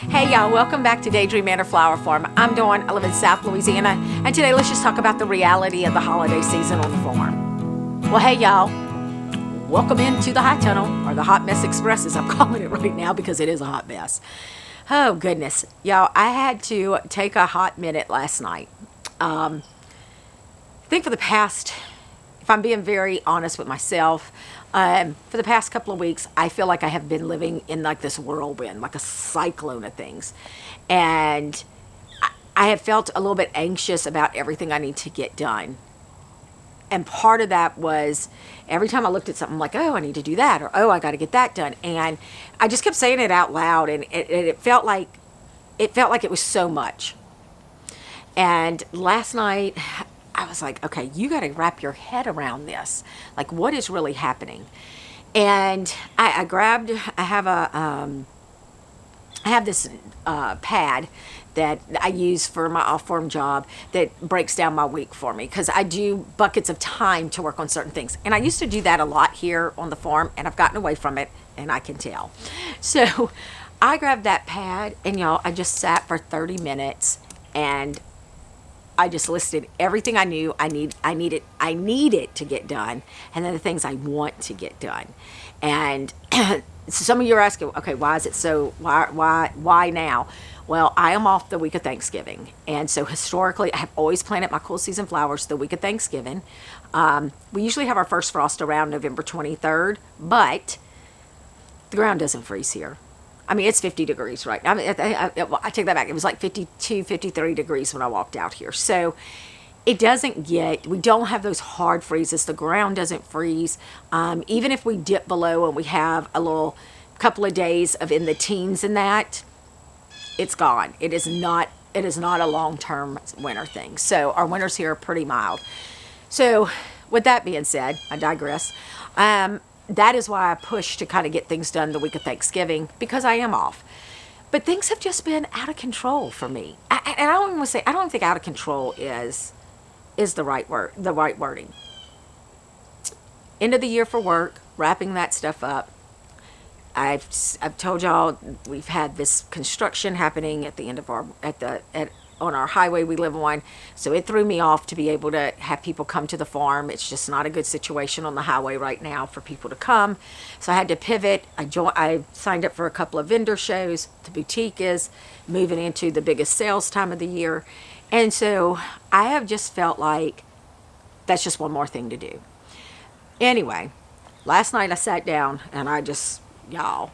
Hey y'all, welcome back to Daydream Manor Flower Farm. I'm Dawn, I live in South Louisiana, and today let's just talk about the reality of the holiday season on the farm. Well, hey y'all, welcome into the hot tunnel, or the hot mess express as I'm calling it right now because it is a hot mess. Oh goodness, y'all, I had to take a hot minute last night. I think for the past, if I'm being very honest with myself, for the past couple of weeks, I feel like I have been living in like this whirlwind, like a cyclone of things. And I have felt a little bit anxious about everything I need to get done. And part of that was every time I looked at something like, oh, I need to do that, or oh, I got to get that done. And I just kept saying it out loud, and it felt like it was so much. And last night, I was like, okay, you got to wrap your head around this. Like, what is really happening? And I have this pad that I use for my off-farm job that breaks down my week for me because I do buckets of time to work on certain things. And I used to do that a lot here on the farm, and I've gotten away from it, and I can tell. So I grabbed that pad, and y'all, I just sat for 30 minutes, and I just listed everything I knew I needed to get done, and then the things I want to get done. And some of you are asking, okay, why is it so? Why now? Well, I am off the week of Thanksgiving, and so historically, I have always planted my cool season flowers the week of Thanksgiving. We usually have our first frost around November 23rd, but the ground doesn't freeze here. I mean, it's 50 degrees right now. I take that back. It was like 52, 53 degrees when I walked out here. So we don't have those hard freezes. The ground doesn't freeze. Even if we dip below and we have a little couple of days of in the teens and that, it's gone. It is not a long-term winter thing. So our winters here are pretty mild. So with that being said, I digress. That is why I push to kind of get things done the week of Thanksgiving, because I am off. But things have just been out of control for me. And I don't even say, I don't think out of control is the right wording. End of the year for work, wrapping that stuff up. I've told y'all we've had this construction happening at the end of on our highway we live on, so it threw me off to be able to have people come to the farm. It's just not a good situation on the highway right now for people to come, so I had to pivot. I signed up for a couple of vendor shows. The boutique is moving into the biggest sales time of the year, and so I have just felt like that's just one more thing to do. Anyway, last night I sat down and y'all,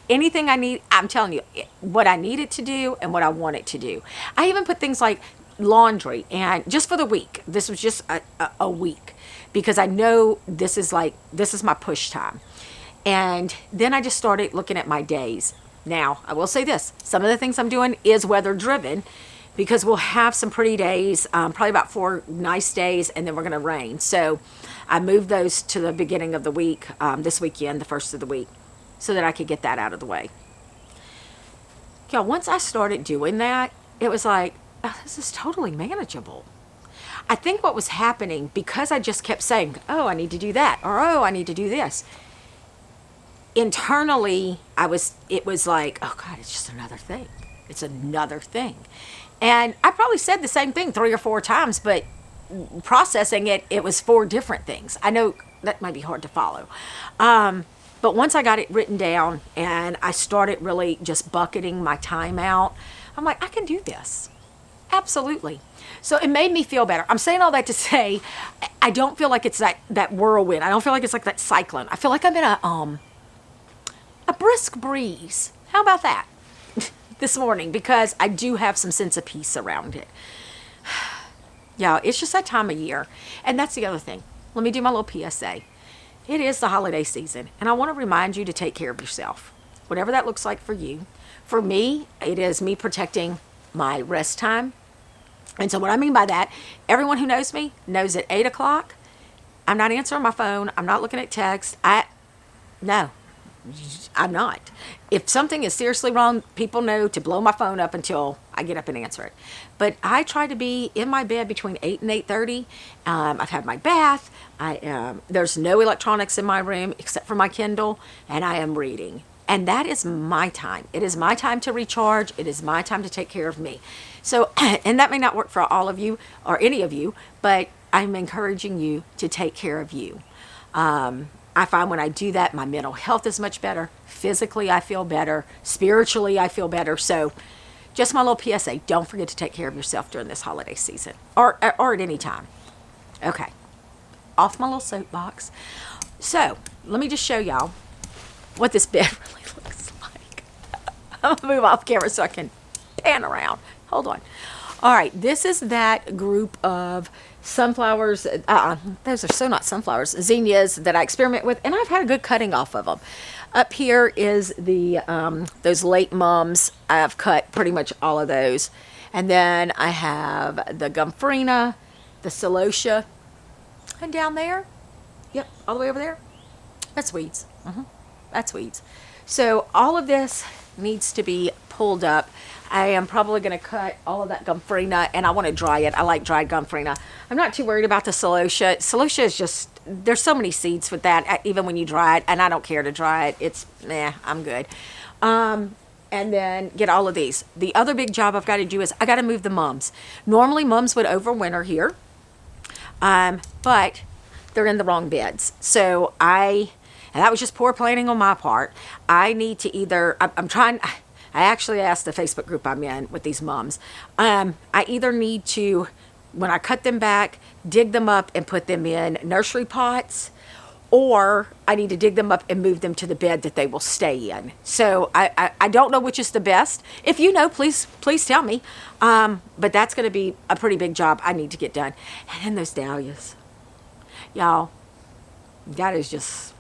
anything I need, I'm telling you what I needed to do and what I wanted to do. I even put things like laundry, and just for the week. This was just a week because I know this is my push time. And then I just started looking at my days. Now, I will say this. Some of the things I'm doing is weather driven because we'll have some pretty days, probably about 4 nice days, and then we're going to rain. So I moved those to the beginning of the week, this weekend, the first of the week, so that I could get that out of the way. Y'all, once I started doing that, it was like, oh, this is totally manageable. I think what was happening, because I just kept saying, oh, I need to do that, or oh, I need to do this. Internally, it was like, oh God, it's just another thing. It's another thing. And I probably said the same thing 3 or 4 times, but processing it, it was 4 different things. I know that might be hard to follow. But once I got it written down and I started really just bucketing my time out, I'm like, I can do this. Absolutely. So it made me feel better. I'm saying all that to say, I don't feel like it's that whirlwind. I don't feel like it's like that cyclone. I feel like I'm in a brisk breeze. How about that? This morning, because I do have some sense of peace around it. Yeah, it's just that time of year. And that's the other thing. Let me do my little PSA. It is the holiday season, and I want to remind you to take care of yourself, whatever that looks like for you. For me, it is me protecting my rest time. And so what I mean by that, everyone who knows me knows at 8 o'clock, I'm not answering my phone. I'm not looking at text. No, I'm not. If something is seriously wrong, people know to blow my phone up until I get up and answer it. But I try to be in my bed between 8 and 8:30. I've had my bath. There's no electronics in my room except for my Kindle, and I am reading. And that is my time. It is my time to recharge. It is my time to take care of me. So, and that may not work for all of you or any of you, but I'm encouraging you to take care of you. I find when I do that, my mental health is much better. Physically, I feel better. Spiritually, I feel better. So just my little PSA, don't forget to take care of yourself during this holiday season or at any time. Okay, off my little soapbox. So let me just show y'all what this bed really looks like. I'm gonna move off camera so I can pan around. Hold on. All right, this is that group of sunflowers. Those are so not sunflowers, zinnias that I experiment with, and I've had a good cutting off of them. Up here is the those late mums. I've cut pretty much all of those, and then I have the gomphrena, the celosia, and down there, yep, all the way over there, that's weeds. That's weeds. So all of this needs to be pulled up. I am probably going to cut all of that gomphrena, and I want to dry it. I like dried gomphrena. I'm not too worried about the celosia. Celosia is just, there's so many seeds with that, even when you dry it, and I don't care to dry it. It's, I'm good. And then get all of these. The other big job I've got to do is I got to move the mums. Normally, mums would overwinter here, but they're in the wrong beds. So and that was just poor planning on my part. I need to either, I actually asked the Facebook group I'm in with these mums. I either need to, when I cut them back, dig them up and put them in nursery pots, or I need to dig them up and move them to the bed that they will stay in. So I don't know which is the best. If you know, please tell me. But that's going to be a pretty big job I need to get done. And then those dahlias. Y'all, that is just...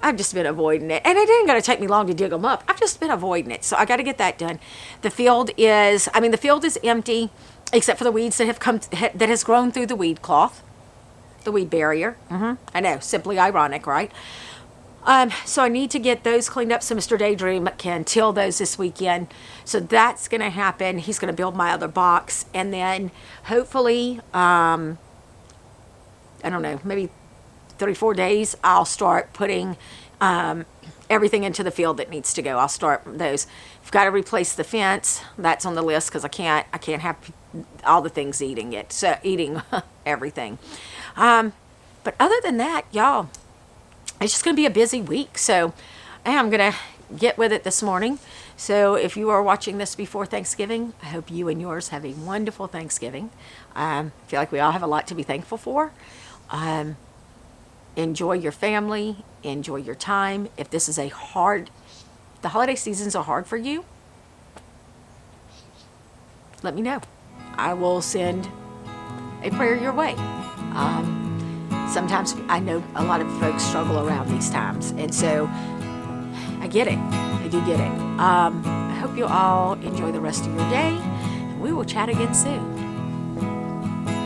I've just been avoiding it. And it ain't going to take me long to dig them up. I've just been avoiding it. So I got to get that done. The field is empty, except for the weeds that has grown through the weed cloth, the weed barrier. I know, simply ironic, right? So I need to get those cleaned up so Mr. Daydream can till those this weekend. So that's going to happen. He's going to build my other box. And then hopefully, I don't know, maybe 3-4 days, I'll start putting everything into the field that needs to go. I'll start those. I've got to replace the fence. That's on the list because I can't have all the things eating everything. But other than that, y'all, it's just going to be a busy week. So I'm going to get with it this morning. So if you are watching this before Thanksgiving, I hope you and yours have a wonderful Thanksgiving. I feel like we all have a lot to be thankful for. Enjoy your family, enjoy your time. If this is the holiday seasons are hard for you, let me know. I will send a prayer your way. Sometimes I know a lot of folks struggle around these times, and so I get it. I do get it. I hope you all enjoy the rest of your day, and we will chat again soon.